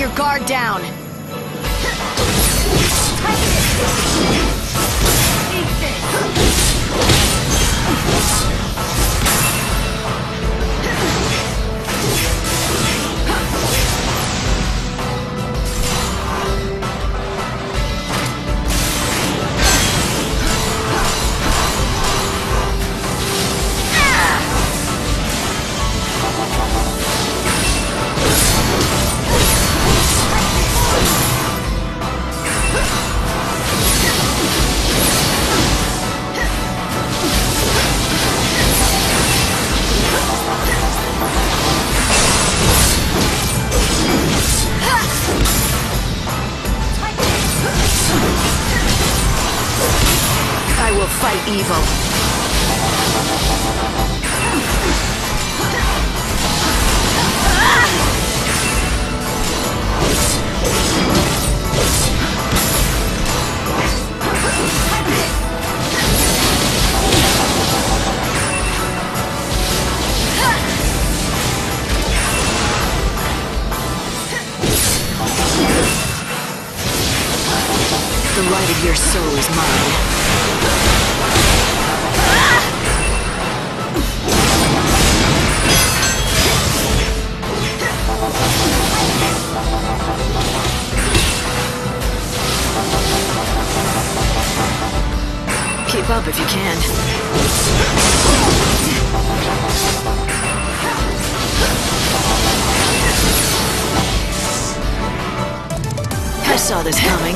your guard down. I will fight evil. The light of your soul is mine. Keep up if you can. I saw this coming.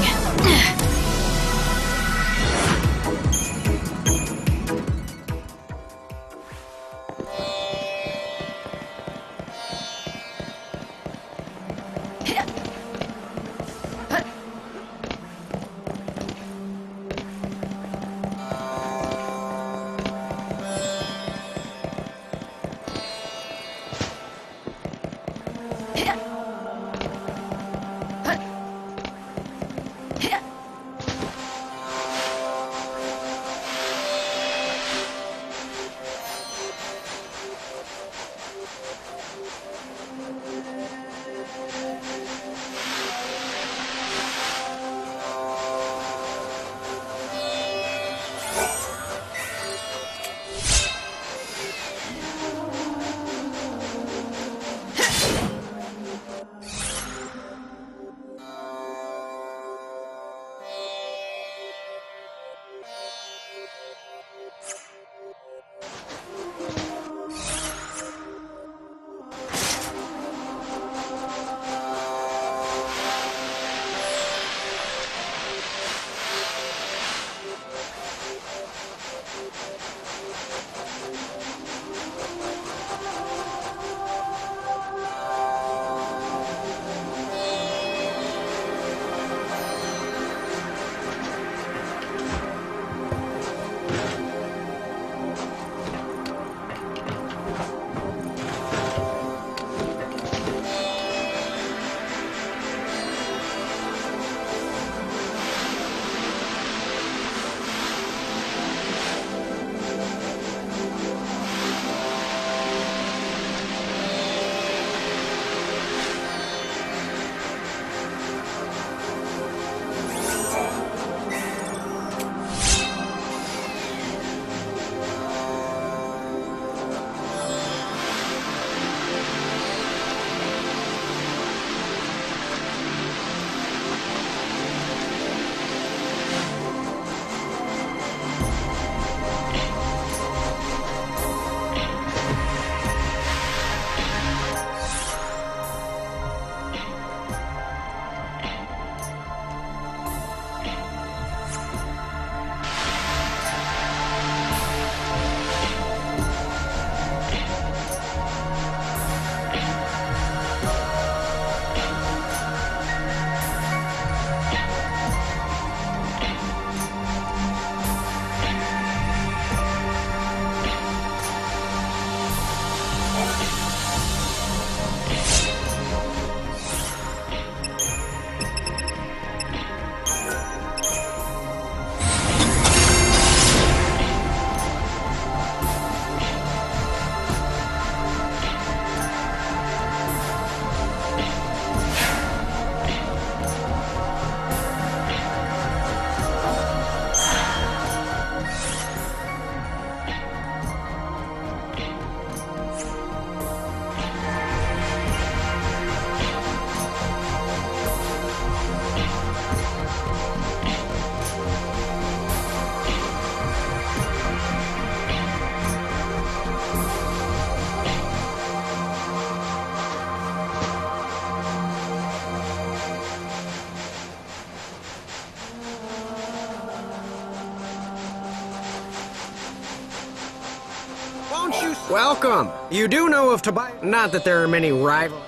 Don't you... Welcome. You do know of Tobias. Not that there are many rivals.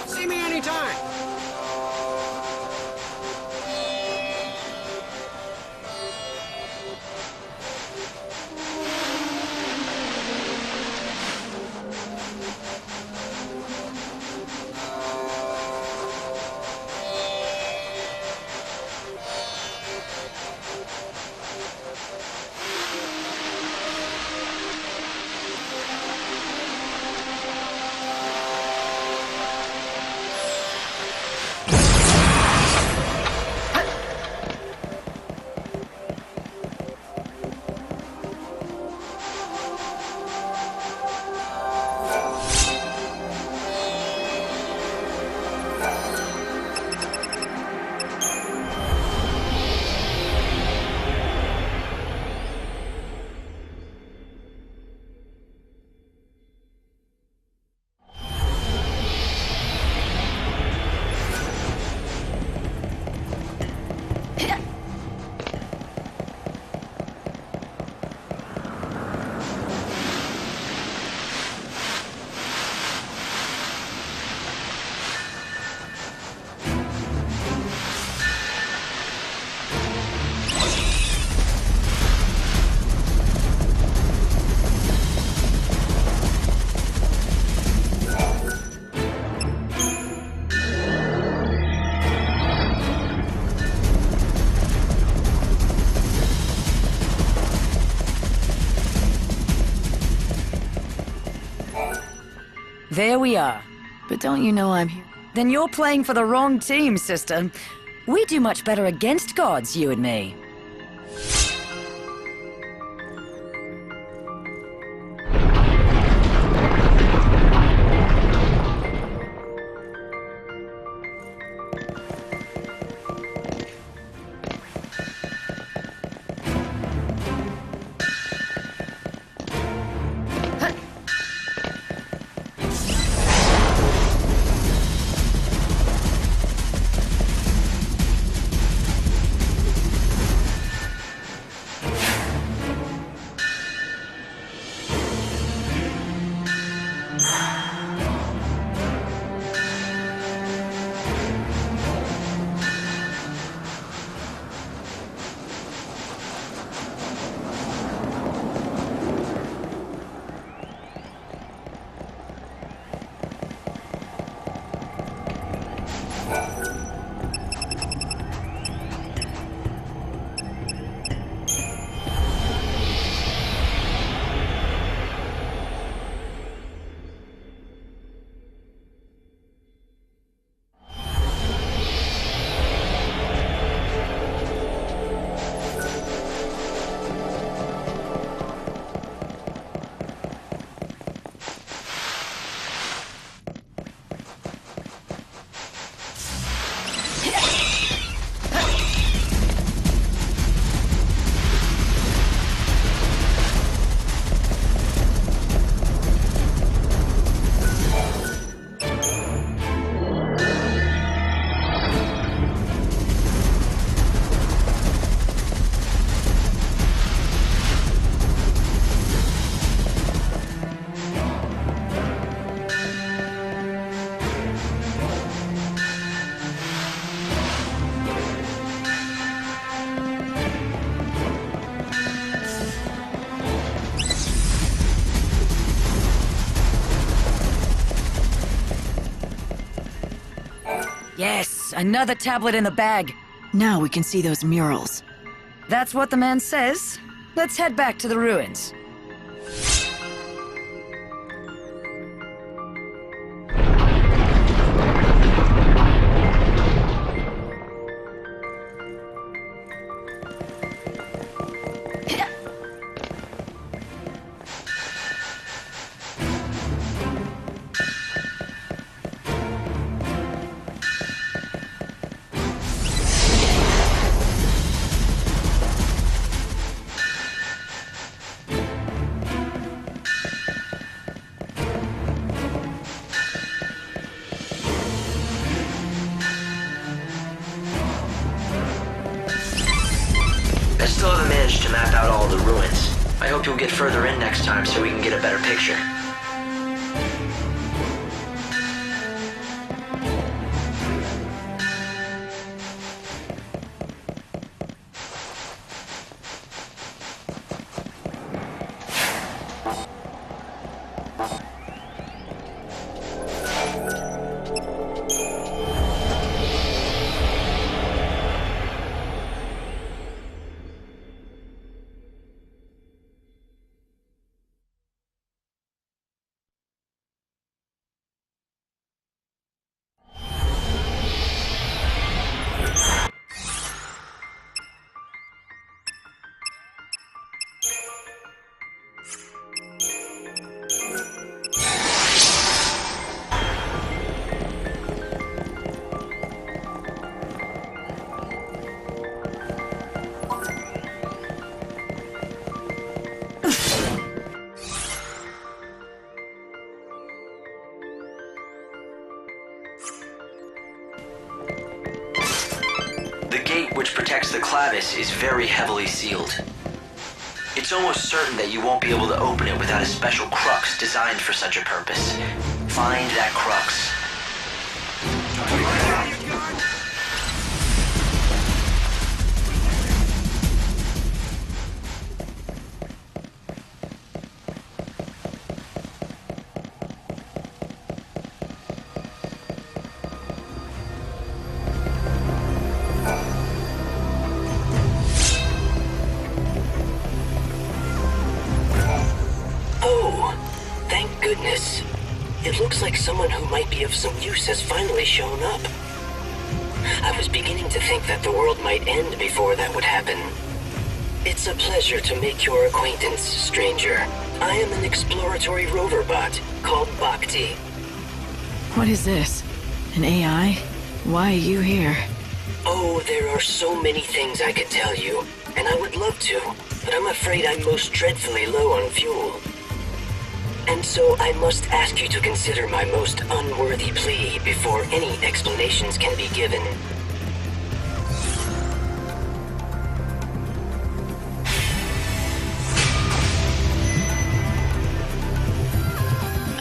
See me anytime. There we are. But don't you know I'm here? Then you're playing for the wrong team, sister. We do much better against gods, you and me. Yes, another tablet in the bag. Now we can see those murals. That's what the man says. Let's head back to the ruins. to map out all the ruins. I hope you'll get further in next time so we can get a better picture. The gate which protects the Clavis is very heavily sealed. It's almost certain that you won't be able to open it without a special crux designed for such a purpose. Find that crux. Goodness. It looks like someone who might be of some use has finally shown up. I was beginning to think that the world might end before that would happen. It's a pleasure to make your acquaintance, stranger. I am an exploratory rover bot called Bhakti. What is this? An AI? Why are you here? Oh, there are so many things I could tell you, and I would love to, but I'm afraid I'm most dreadfully low on fuel. And so I must ask you to consider my most unworthy plea before any explanations can be given.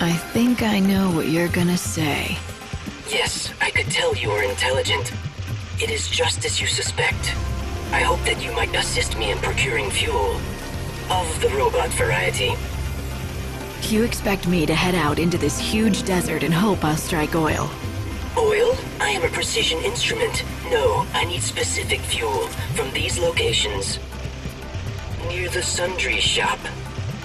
I think I know what you're gonna say. Yes, I could tell you are intelligent. It is just as you suspect. I hope that you might assist me in procuring fuel. Of the robot variety. You expect me to head out into this huge desert and hope I'll strike oil? Oil? I am a precision instrument. No, I need specific fuel from these locations. Near the sundry shop.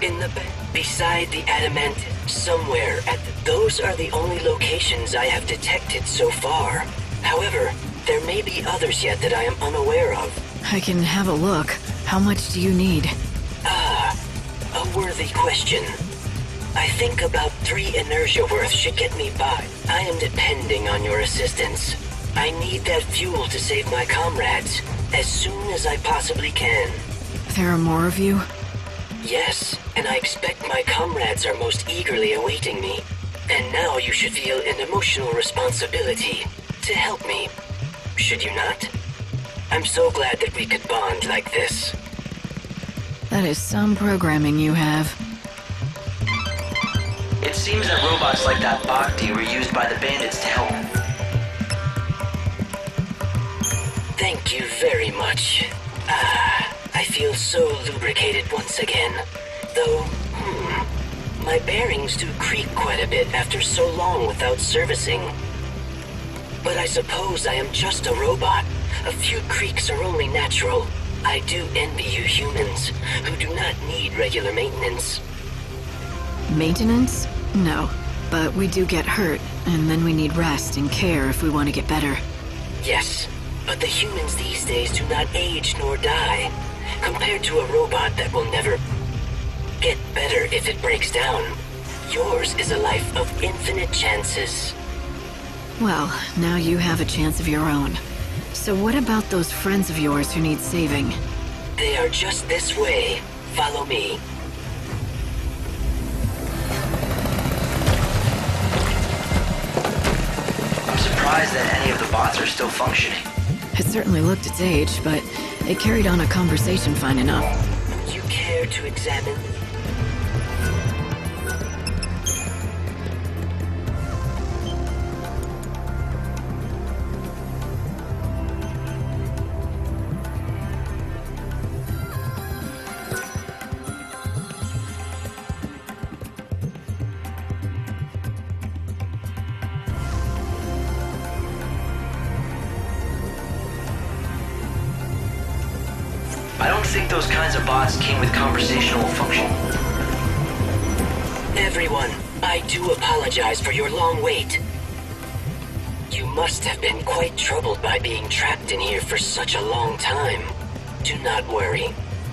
In the beside the adamant. Somewhere at those are the only locations I have detected so far. However, there may be others yet that I am unaware of. I can have a look. How much do you need? A worthy question. I think about 3 inertia worth should get me by. I am depending on your assistance. I need that fuel to save my comrades as soon as I possibly can. There are more of you? Yes, and I expect my comrades are most eagerly awaiting me. And now you should feel an emotional responsibility to help me. Should you not? I'm so glad that we could bond like this. That is some programming you have. It seems that robots like that Bhakti were used by the bandits to help. Thank you very much. I feel so lubricated once again. Though, my bearings do creak quite a bit after so long without servicing. But I suppose I am just a robot. A few creaks are only natural. I do envy you humans, who do not need regular maintenance. Maintenance? No. But we do get hurt, and then we need rest and care if we want to get better. Yes, but the humans these days do not age nor die, compared to a robot that will never get better if it breaks down. Yours is a life of infinite chances. Well, now you have a chance of your own. So what about those friends of yours who need saving? They are just this way. Follow me. I'm surprised that any of the bots are still functioning. It certainly looked its age, but it carried on a conversation fine enough. care to examine? I don't think those kinds of bots came with conversational function. Everyone, I do apologize for your long wait. You must have been quite troubled by being trapped in here for such a long time. Do not worry.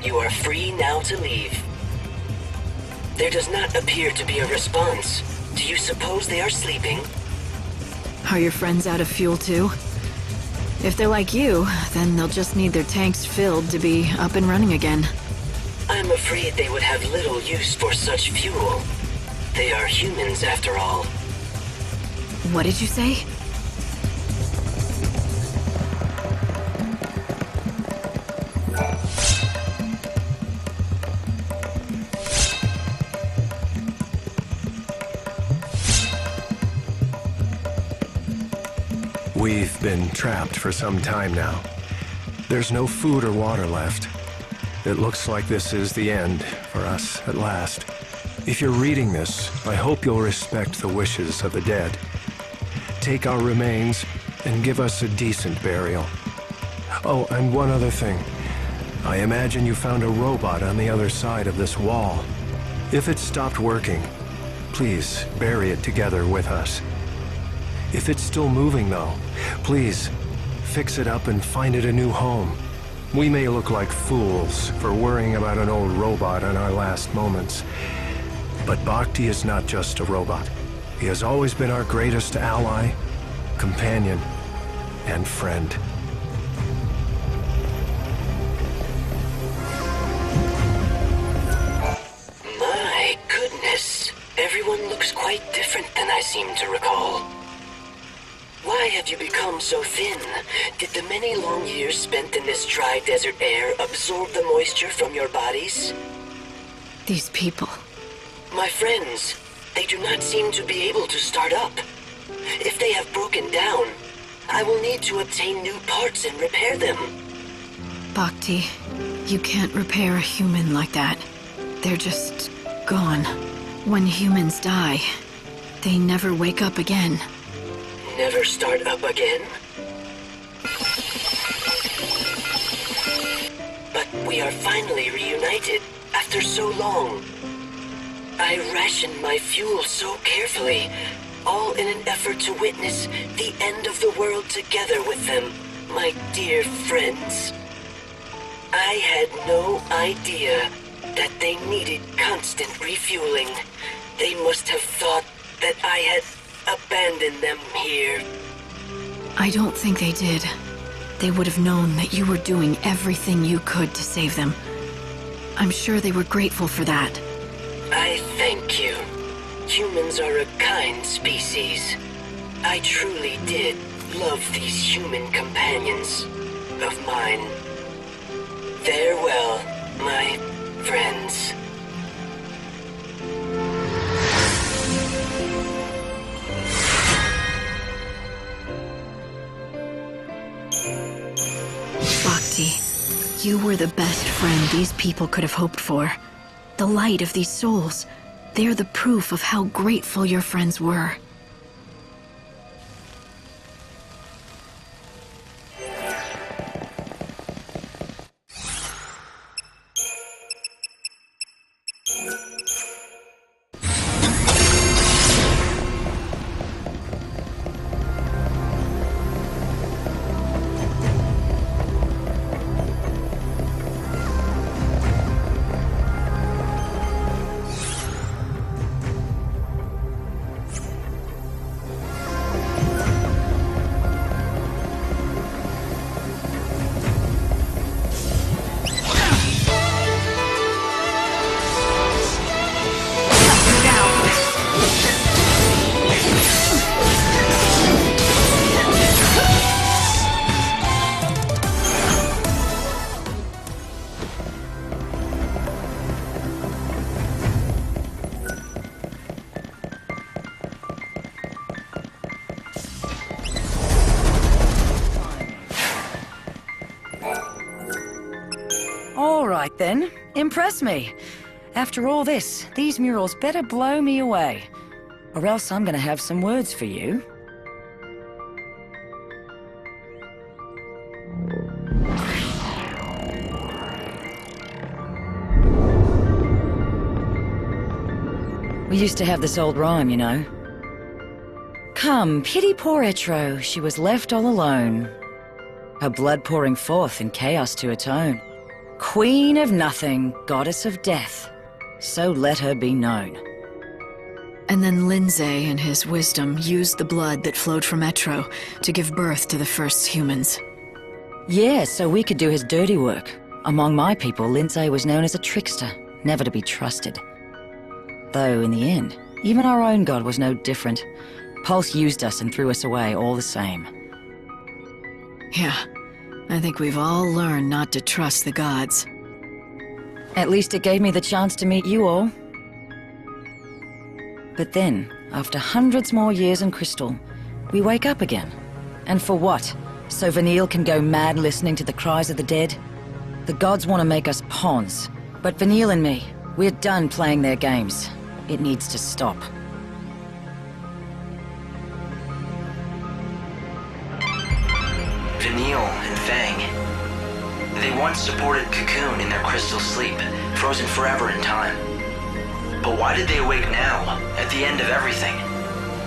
You are free now to leave. There does not appear to be a response. Do you suppose they are sleeping? Are your friends out of fuel too? If they're like you, then they'll just need their tanks filled to be up and running again. I'm afraid they would have little use for such fuel. They are humans after all. What did you say? We've been trapped for some time now. There's no food or water left. It looks like this is the end for us at last. If you're reading this, I hope you'll respect the wishes of the dead. Take our remains and give us a decent burial. Oh, and one other thing. I imagine you found a robot on the other side of this wall. If it stopped working, please bury it together with us. If it's still moving, though, please fix it up and find it a new home. We may look like fools for worrying about an old robot in our last moments, but Bhakti is not just a robot. He has always been our greatest ally, companion, and friend. My goodness. Everyone looks quite different than I seem to recall. Why have you become so thin? Did the many long years spent in this dry desert air absorb the moisture from your bodies? These people. My friends, they do not seem to be able to start up. If they have broken down, I will need to obtain new parts and repair them. Bhakti, you can't repair a human like that. They're just gone. When humans die, they never wake up again. Never start up again? But we are finally reunited after so long. I rationed my fuel so carefully, all in an effort to witness the end of the world together with them, my dear friends. I had no idea that they needed constant refueling. They must have thought that I had abandoned them here. I don't think they did. They would have known that you were doing everything you could to save them. I'm sure they were grateful for that. I thank you. Humans are a kind species. I truly did love these human companions of mine. Farewell, my friends. Bhakti, you were the best friend these people could have hoped for. The light of these souls. They're the proof of how grateful your friends were. right then. Impress me. After all this, these murals better blow me away. Or else I'm gonna have some words for you. We used to have this old rhyme, you know. Come, pity poor Etro, she was left all alone. Her blood pouring forth in chaos to atone. Queen of nothing, goddess of death, so let her be known. And then Lindsay, in his wisdom, used the blood that flowed from Etro to give birth to the first humans. Yeah, so we could do his dirty work. Among my people, Lindsay was known as a trickster, never to be trusted. Though, in the end, even our own god was no different. Pulse used us and threw us away all the same. Yeah, I think we've all learned not to trust the gods. At least it gave me the chance to meet you all. But then, after hundreds more years in Crystal, we wake up again. And for what? So Vanille can go mad listening to the cries of the dead? The gods want to make us pawns. But Vanille and me, we're done playing their games. It needs to stop. Vanille and Fang. They once supported Cocoon in their crystal sleep, frozen forever in time. But why did they awake now, at the end of everything?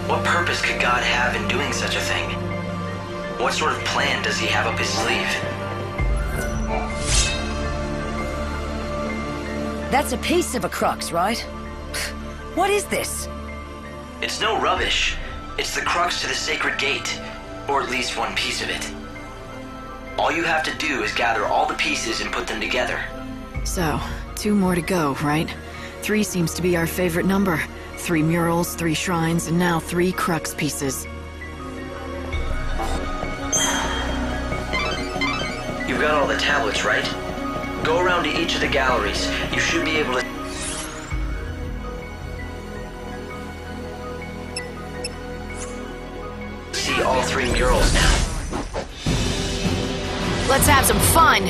What purpose could God have in doing such a thing? What sort of plan does he have up his sleeve? That's a piece of a crux, right? What is this? It's no rubbish. It's the crux to the sacred gate, or at least one piece of it. All you have to do is gather all the pieces and put them together. So, 2 more to go, right? 3 seems to be our favorite number. 3 murals, 3 shrines, and now 3 crux pieces. You've got all the tablets, right? Go around to each of the galleries. You should be able to... see all 3 murals now. Let's have some fun!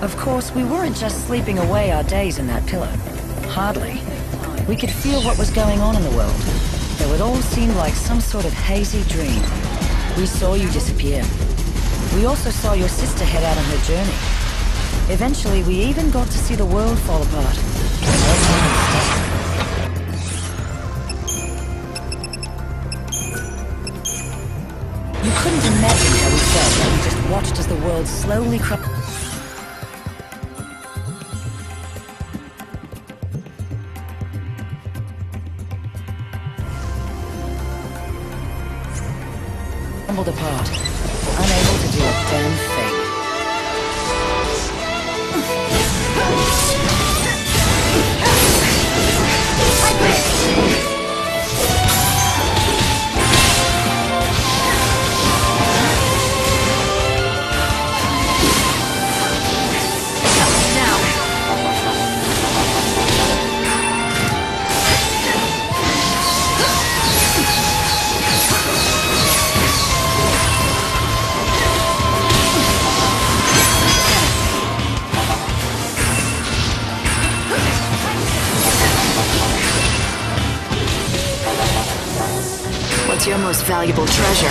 Of course, we weren't just sleeping away our days in that pillow. Hardly. We could feel what was going on in the world, though it all seemed like some sort of hazy dream. We saw you disappear. We also saw your sister head out on her journey. Eventually, we even got to see the world fall apart. You couldn't imagine how we felt when we just watched as the world slowly crumbled. Apart, unable to do a damn thing. Now! What's your most valuable treasure?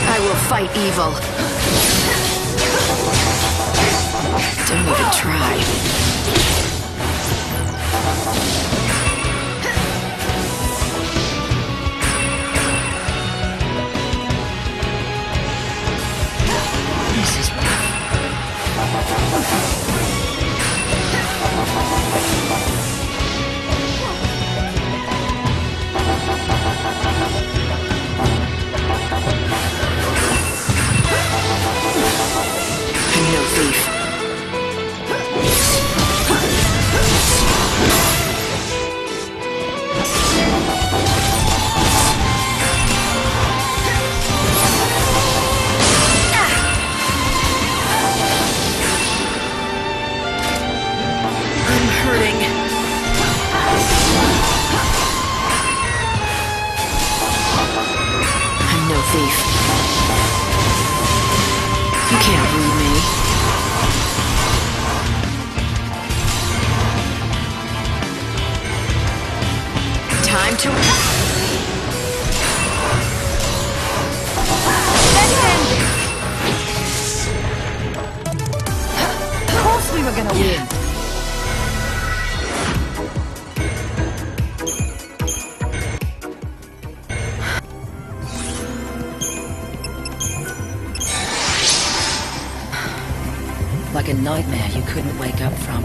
I will fight evil. Don't even try. This is rough. I'm no thief. I'm hurting. I'm no thief. You can't read me. Time to... Of course we were gonna win. Like a nightmare you couldn't wake up from.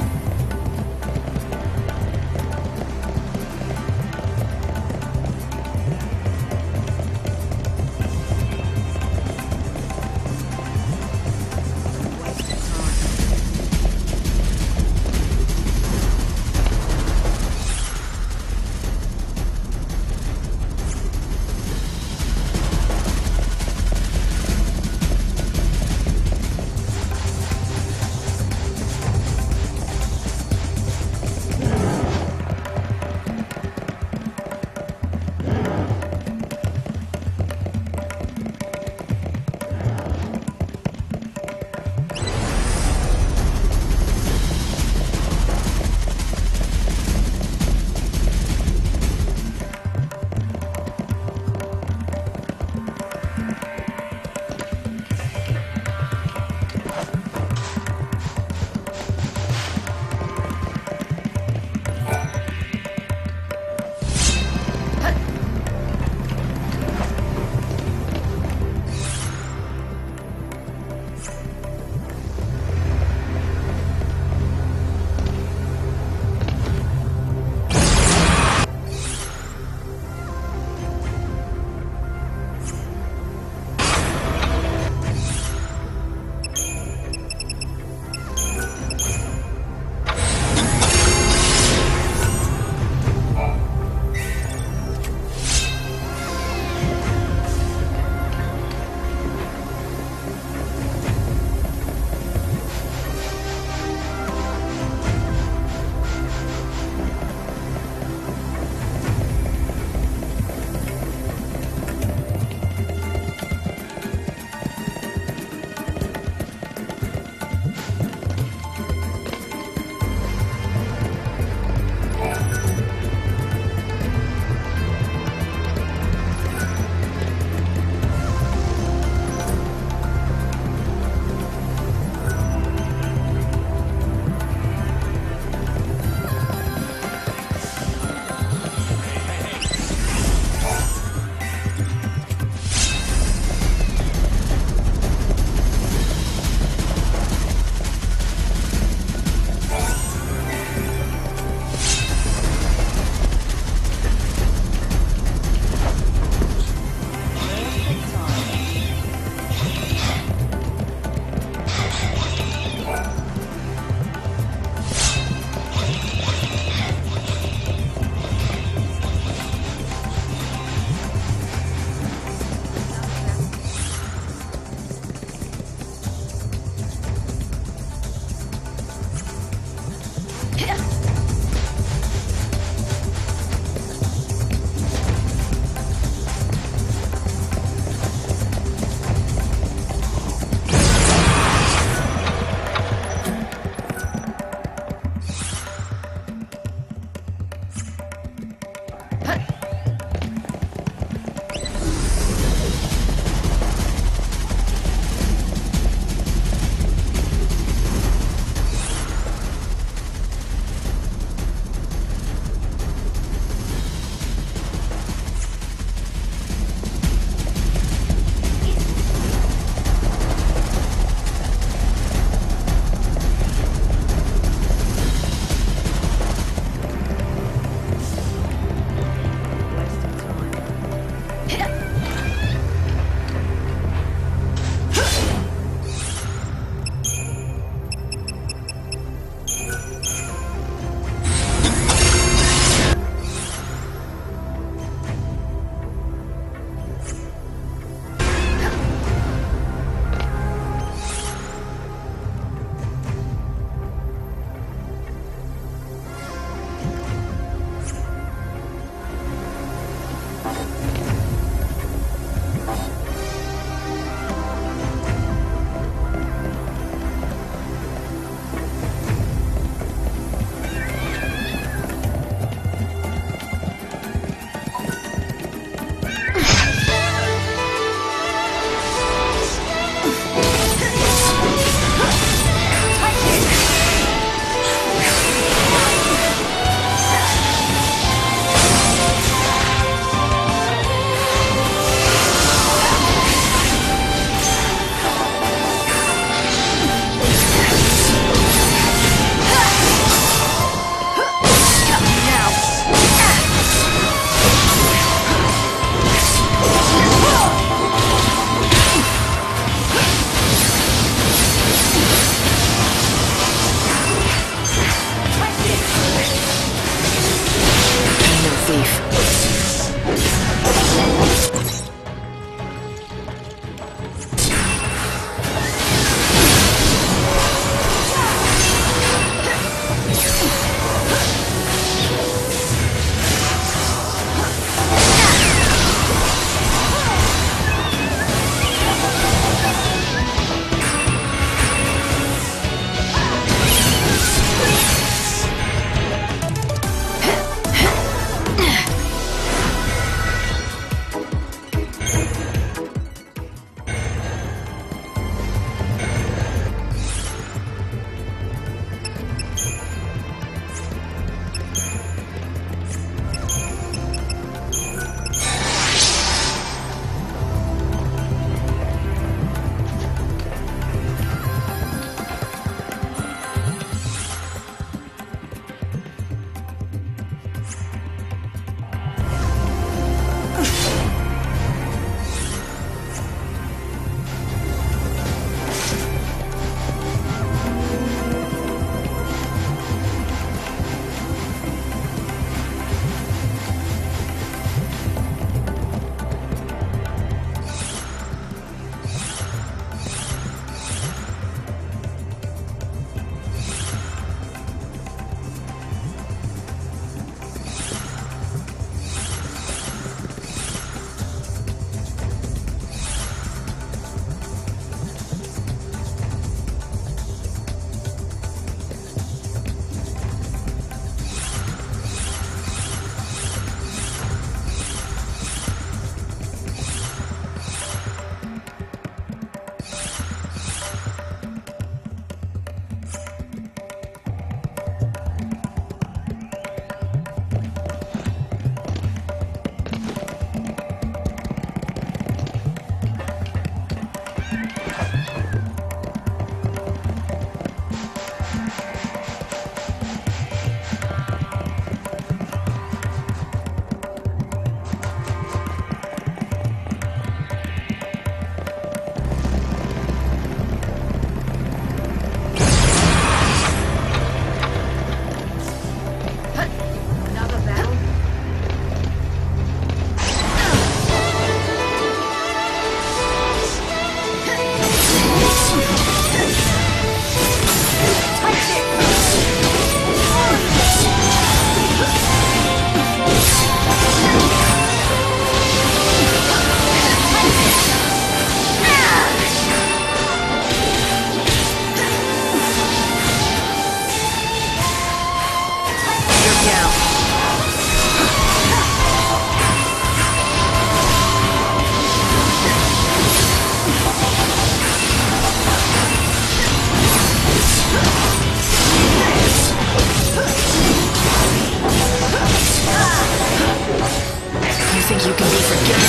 forget.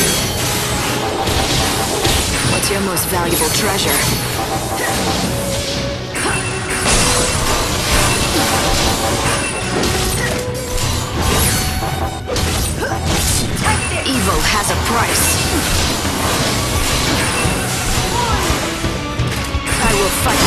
What's your most valuable treasure? Evil has a price. I will fight.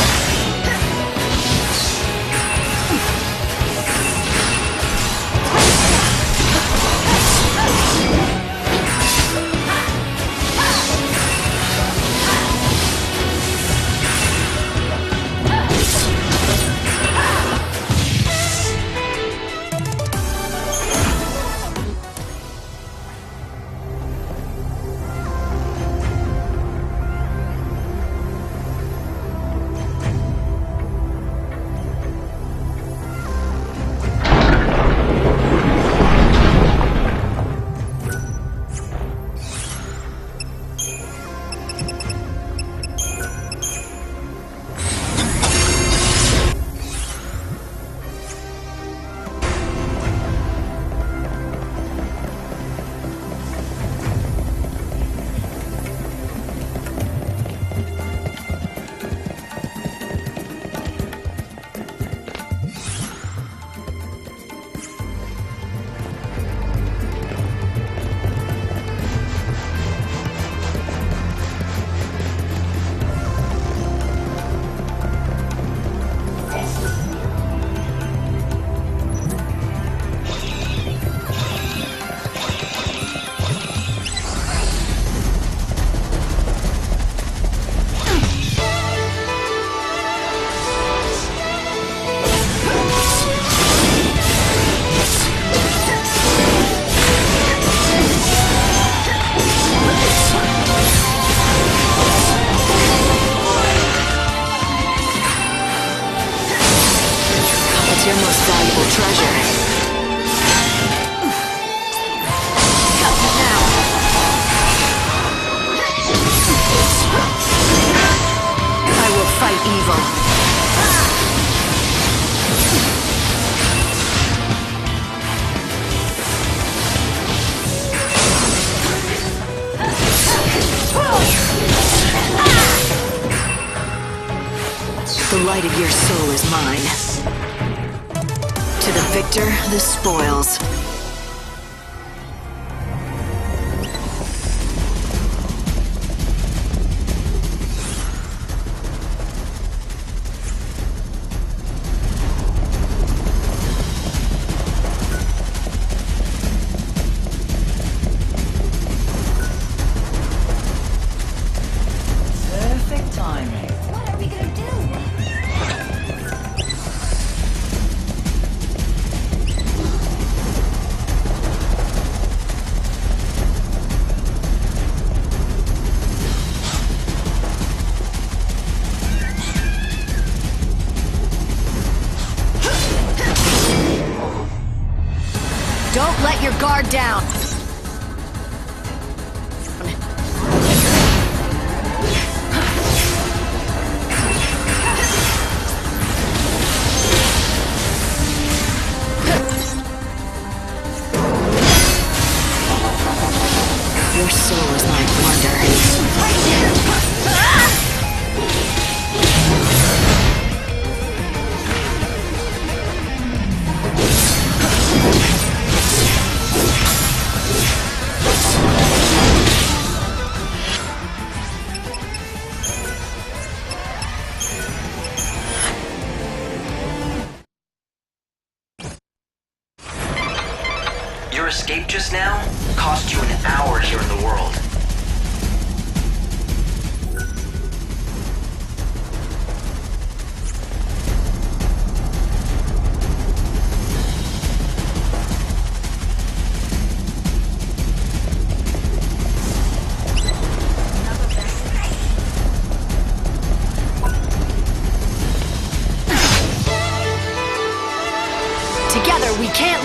What's your most valuable treasure? Now. I will fight evil. The light of your soul is mine. To the victor, the spoils. Perfect timing. What are we gonna do? Don't let your guard down. Your soul is my plunder. Your escape just now cost you an hour here in the world. Together we can't...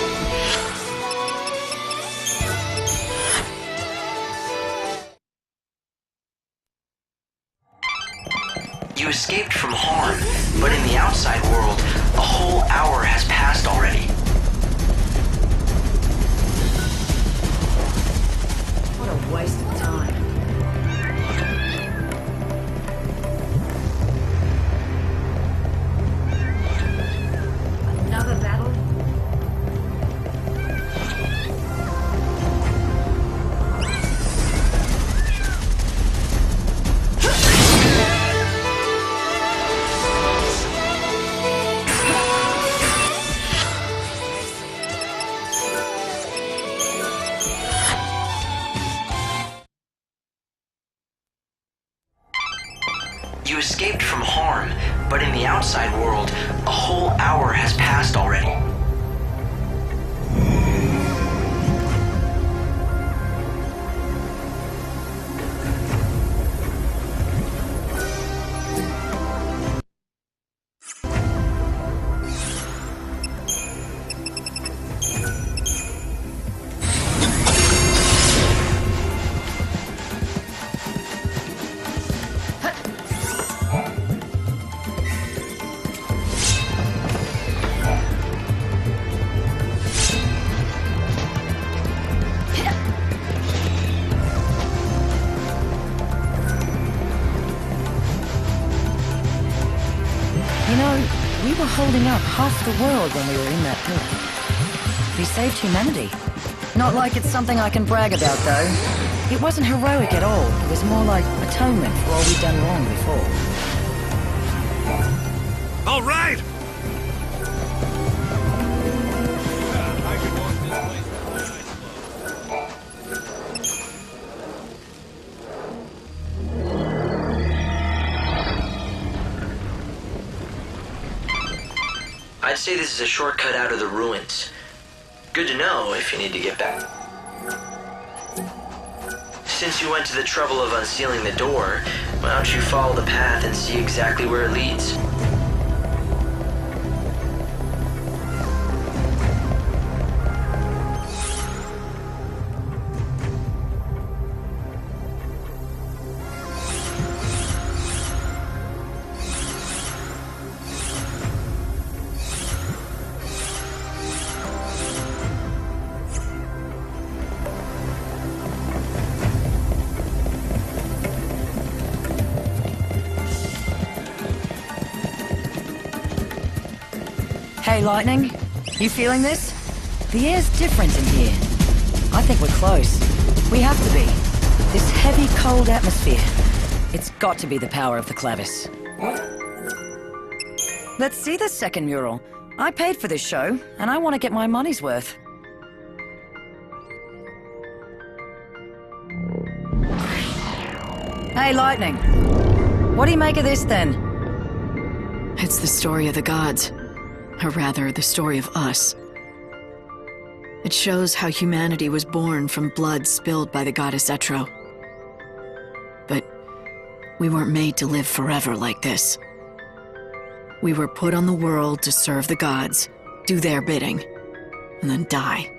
You escaped from harm, but in the outside world, a whole hour has passed already. What a Waste of time. Another battle? You escaped from harm, but in the outside world, a whole hour has passed already. We were holding up half the world when we were in that pillar. We saved humanity. Not like it's something I can brag about, though. It wasn't heroic at all. It was more like atonement for all we'd done wrong before. All right! I'd say this is a shortcut out of the ruins. Good to know if you need to get back. Since you went to the trouble of unsealing the door, why don't you follow the path and see exactly where it leads? Hey, Lightning. You feeling this? The air's different in here. I think we're close. We have to be. This heavy, cold atmosphere. It's got to be the power of the Clavis. Let's see the second mural. I paid for this show, and I want to get my money's worth. Hey, Lightning. What do you make of this, then? It's the story of the gods. Or rather, the story of us. It shows how humanity was born from blood spilled by the goddess Etro. But we weren't made to live forever like this. We were put on the world to serve the gods, do their bidding, and then die.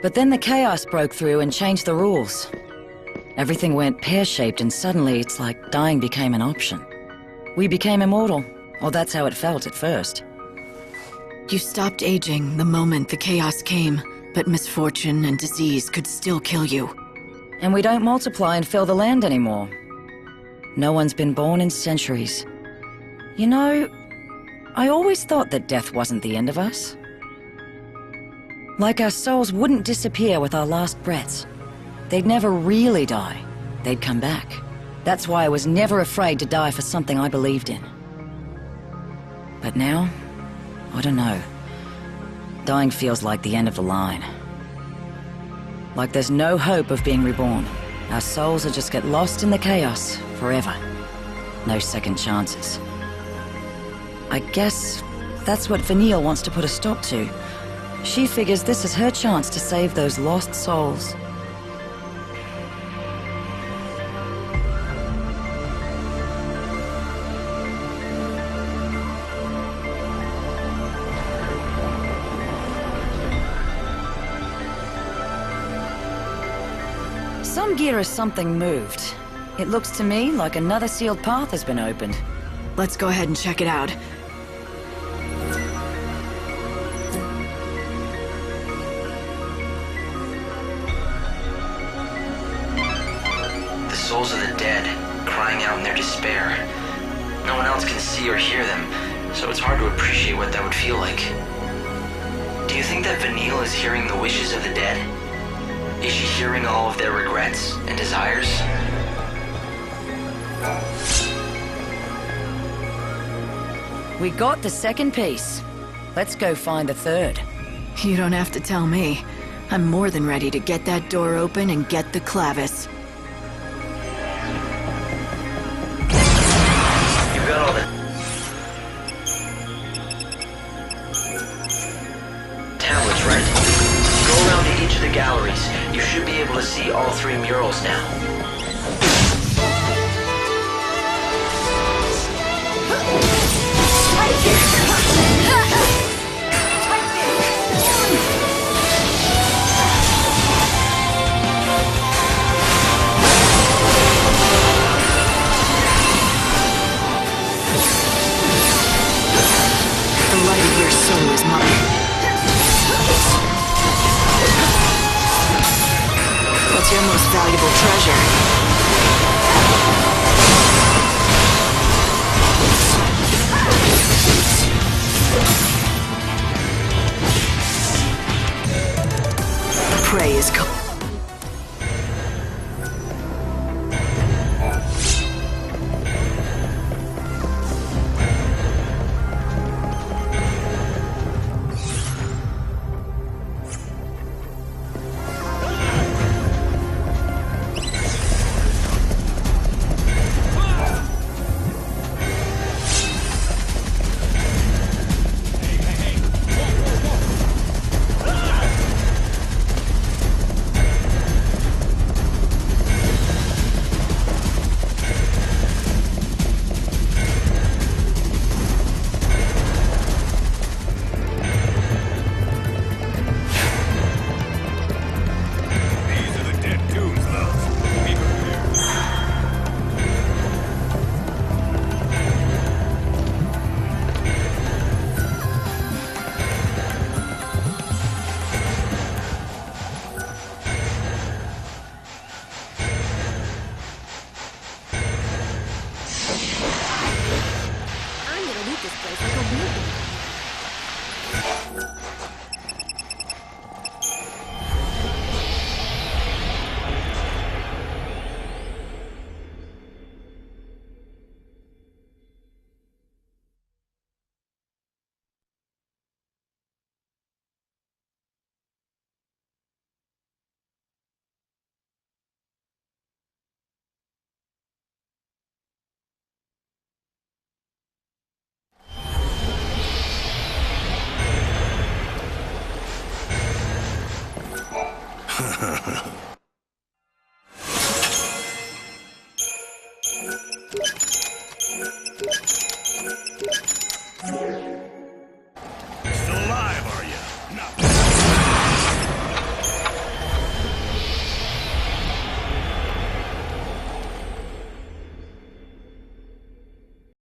But then the chaos broke through and changed the rules. Everything went pear-shaped, and suddenly it's like dying became an option. We became immortal. Well, that's how it felt at first. You stopped aging the moment the chaos came, but misfortune and disease could still kill you. And we don't multiply and fill the land anymore. No one's been born in centuries. You know, I always thought that death wasn't the end of us. Like our souls wouldn't disappear with our last breaths. They'd never really die. They'd come back. That's why I was never afraid to die for something I believed in. But now, I don't know. Dying feels like the end of the line. Like there's no hope of being reborn. Our souls will just get lost in the chaos forever. No second chances. I guess that's what Vanille wants to put a stop to. She figures this is her chance to save those lost souls. Some gear or something moved. It looks to me like another sealed path has been opened. Let's go ahead and check it out. souls of the dead, crying out in their despair. No one else can see or hear them, so it's hard to appreciate what that would feel like. Do you think that Vanille is hearing the wishes of the dead? Is she hearing all of their regrets and desires? We got the second piece. Let's go find the third. You don't have to tell me. I'm more than ready to get that door open and get the clavis. You've got all the tablets, right? Go around to each of the galleries. You should be able to see all three murals now. The light of your soul is mine. What's your most valuable treasure? Prey is coming.